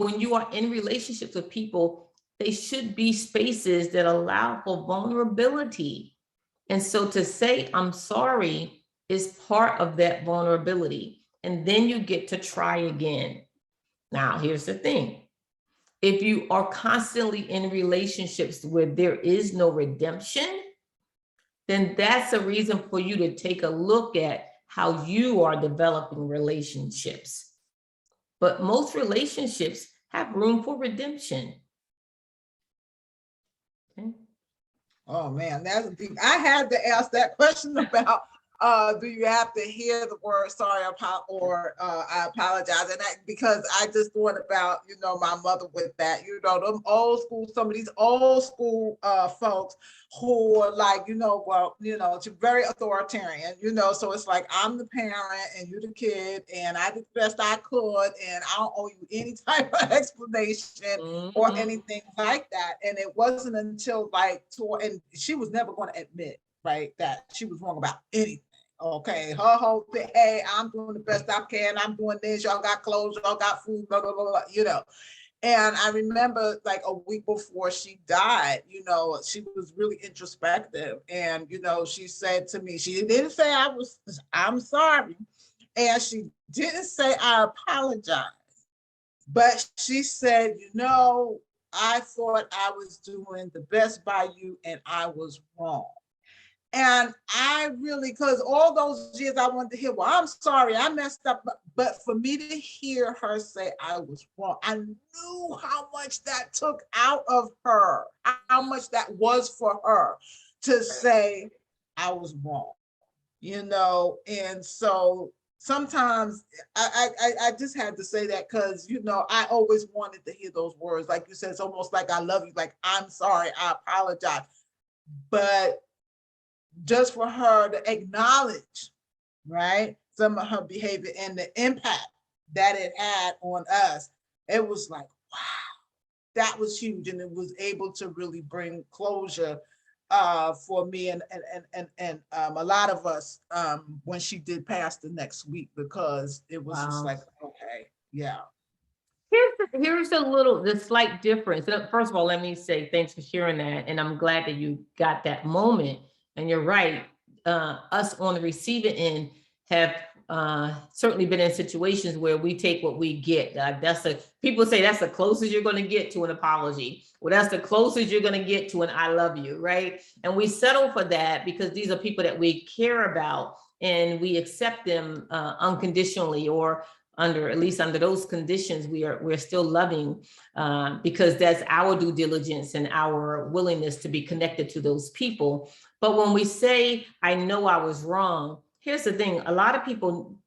when you are in relationships with people, they should be spaces that allow for vulnerability. And so to say, I'm sorry, is part of that vulnerability. And then you get to try again. Now, here's the thing. If you are constantly in relationships where there is no redemption, then that's a reason for you to take a look at how you are developing relationships. But most relationships have room for redemption. Okay. Oh man, that's deep. I had to ask that question about do you have to hear the word sorry or I apologize? And that, because I just thought about, you know, my mother with that, you know, them old school, some of these old school folks who are like, you know, well, you know, it's very authoritarian, you know, so it's like, I'm the parent and you're the kid and I did the best I could and I don't owe you any type of explanation or anything like that. And it wasn't until like, and she was never going to admit, right, that she was wrong about anything. Okay, her whole thing, hey, I'm doing the best I can, I'm doing this, y'all got clothes, y'all got food, blah, blah, blah, blah, you know. And I remember like a week before she died, you know, she was really introspective. And, you know, she said to me, she didn't say I'm sorry. And she didn't say I apologize. But she said, you know, I thought I was doing the best by you and I was wrong. And I really, because all those years I wanted to hear, well, I'm sorry, I messed up. But for me to hear her say I was wrong, I knew how much that took out of her, how much that was for her to say I was wrong, you know. And so sometimes I just had to say that because, you know, I always wanted to hear those words. Like you said, it's almost like I love you, like I'm sorry, I apologize. But just for her to acknowledge, right, some of her behavior and the impact that it had on us, it was like, wow, that was huge. And it was able to really bring closure for me and a lot of us when she did pass the next week, because it was just like, okay, yeah. Here's the slight difference. First of all, let me say thanks for sharing that. And I'm glad that you got that moment. And you're right. Us on the receiving end have certainly been in situations where we take what we get. People say that's the closest you're going to get to an apology. Well, that's the closest you're going to get to an I love you, right? And we settle for that because these are people that we care about and we accept them unconditionally, or at least under those conditions, we're still loving because that's our due diligence and our willingness to be connected to those people. But when we say, I know I was wrong, here's the thing. A lot of people,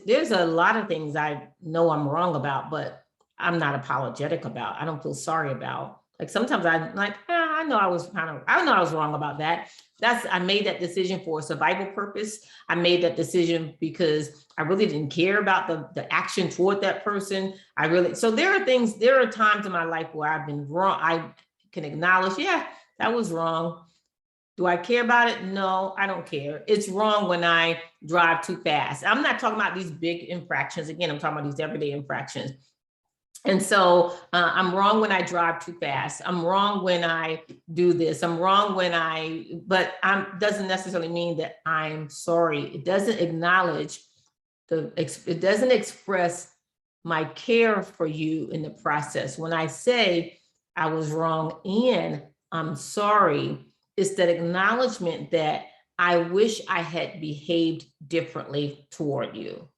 there's a lot of things I know I'm wrong about, but I'm not apologetic about. I don't feel sorry about. Like sometimes I'm like, I know I was wrong about that. I made that decision for a survival purpose. I made that decision because I really didn't care about the action toward that person. So there are times in my life where I've been wrong. I can acknowledge, yeah, that was wrong. Do I care about it? No, I don't care. It's wrong when I drive too fast. I'm not talking about these big infractions. Again, I'm talking about these everyday infractions. And so I'm wrong when I drive too fast. I'm wrong when I do this. I'm wrong when but doesn't necessarily mean that I'm sorry. It doesn't acknowledge it doesn't express my care for you in the process. When I say I was wrong and I'm sorry, it's that acknowledgement that I wish I had behaved differently toward you.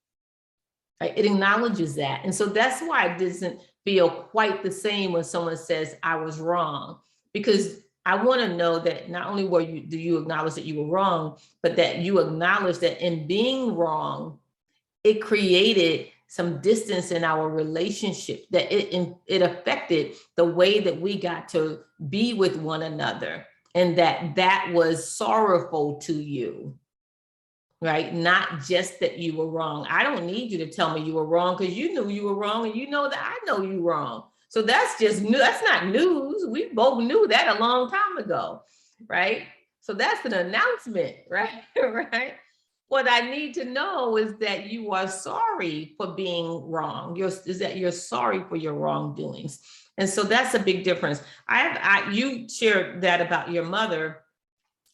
It acknowledges that. And so that's why it doesn't feel quite the same when someone says I was wrong, because I want to know that not only do you acknowledge that you were wrong, but that you acknowledge that in being wrong, it created some distance in our relationship, that it affected the way that we got to be with one another, and that was sorrowful to you. Right? Not just that you were wrong. I don't need you to tell me you were wrong because you knew you were wrong and you know that I know you're wrong. So that's just new. That's not news. We both knew that a long time ago, right? So that's an announcement, right? Right? what I need to know is that you are sorry for being wrong. Is that you're sorry for your wrongdoings. And so that's a big difference. You shared that about your mother.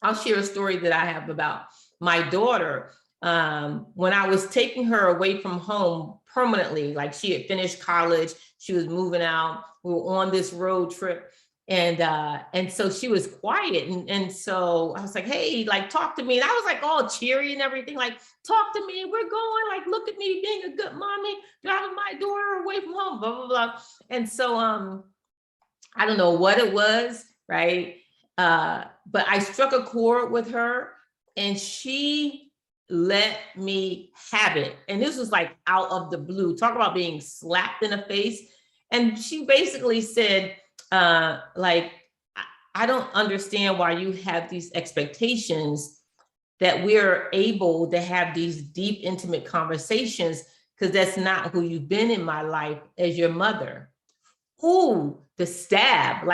I'll share a story that I have about my daughter. When I was taking her away from home permanently, like she had finished college, she was moving out, we were on this road trip. And so she was quiet. And so I was like, hey, like, talk to me. And I was like all cheery and everything, like, talk to me. We're going, like, look at me being a good mommy, driving my daughter away from home, blah, blah, blah. And so I don't know what it was, right? But I struck a chord with her and she let me have it. And this was like out of the blue. Talk about being slapped in the face. And she basically said, like, I don't understand why you have these expectations that we're able to have these deep, intimate conversations, because that's not who you've been in my life as your mother. Ooh, the stab,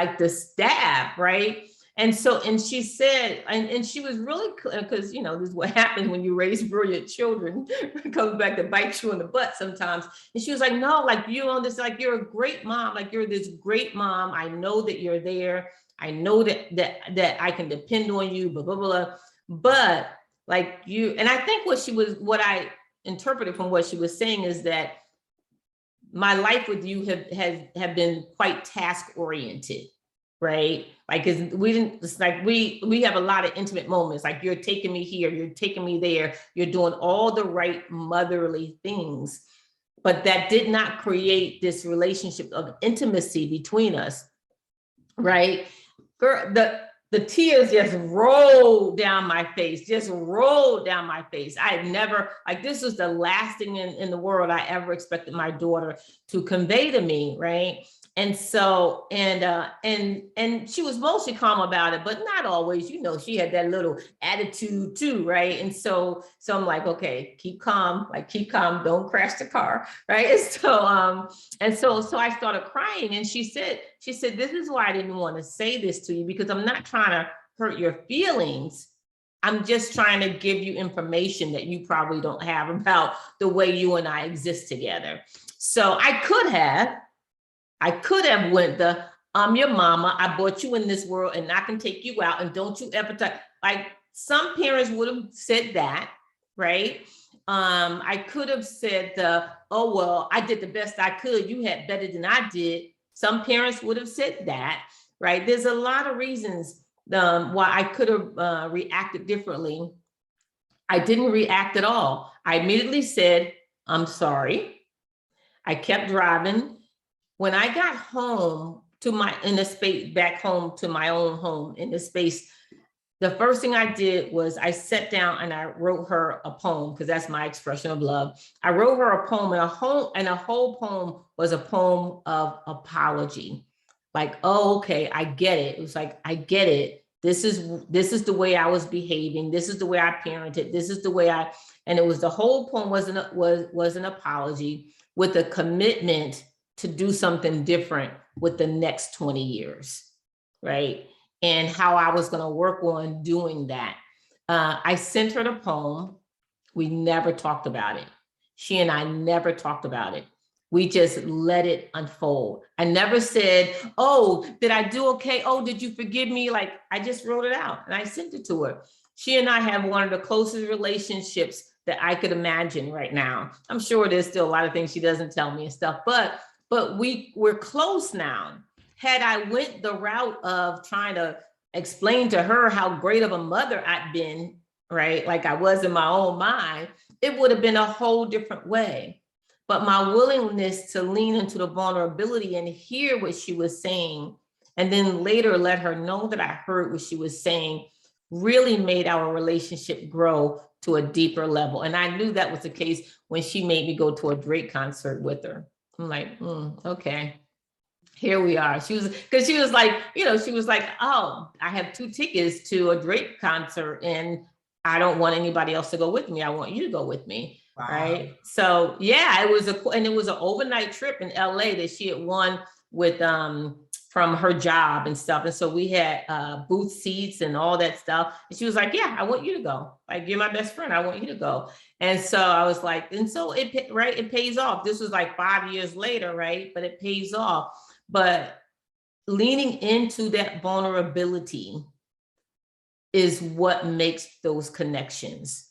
right? And so, and she said, and she was really, because, you know, this is what happens when you raise brilliant children, it comes back to bite you in the butt sometimes. And she was like, no, like, you on this, like, you're a great mom, like, you're this great mom. I know that you're there. I know that I can depend on you, blah, blah, blah. But like you, and I think what I interpreted from what she was saying is that my life with you have been quite task oriented, right? Like, cause it's like we have a lot of intimate moments. Like, you're taking me here, you're taking me there, you're doing all the right motherly things, but that did not create this relationship of intimacy between us, right? Girl, the tears just rolled down my face, I had never, like, this was the last thing in the world I ever expected my daughter to convey to me, right? And so, and she was mostly calm about it, but not always, you know, she had that little attitude too, right? And so I'm like, okay, keep calm, don't crash the car, right? And so I started crying, and she said, this is why I didn't want to say this to you, because I'm not trying to hurt your feelings. I'm just trying to give you information that you probably don't have about the way you and I exist together. So I could have went I'm your mama, I brought you in this world and I can take you out, and don't you ever touch. Like, some parents would have said that, right? I could have said oh, well, I did the best I could, you had better than I did. Some parents would have said that, right? There's a lot of reasons why I could have reacted differently. I didn't react at all. I immediately said, I'm sorry. I kept driving. When I got home back home to my own home in the space, the first thing I did was I sat down and I wrote her a poem, because that's my expression of love. I wrote her a poem, and a whole poem was a poem of apology. Like, oh, okay, I get it. It was like, I get it. This is the way I was behaving. This is the way I parented. This is the way and it was, the whole poem was an apology with a commitment to do something different with the next 20 years, right? And how I was gonna work on doing that. I sent her the poem. We never talked about it. She and I never talked about it. We just let it unfold. I never said, oh, did I do okay? Oh, did you forgive me? Like, I just wrote it out and I sent it to her. She and I have one of the closest relationships that I could imagine right now. I'm sure there's still a lot of things she doesn't tell me and stuff, but we're close now. Had I went the route of trying to explain to her how great of a mother I'd been, right, like I was in my own mind, it would have been a whole different way. But my willingness to lean into the vulnerability and hear what she was saying, and then later let her know that I heard what she was saying, really made our relationship grow to a deeper level. And I knew that was the case when she made me go to a Drake concert with her. I'm like, okay, here we are. She was like, oh, I have 2 tickets to a Drake concert and I don't want anybody else to go with me. I want you to go with me. Wow. Right. So yeah, it was an overnight trip in LA that she had won with from her job and stuff. And so we had booth seats and all that stuff. And she was like, yeah, I want you to go. Like, you're my best friend. I want you to go. And so I was like, and so it pays off. This was like 5 years later, right? But it pays off. But leaning into that vulnerability is what makes those connections.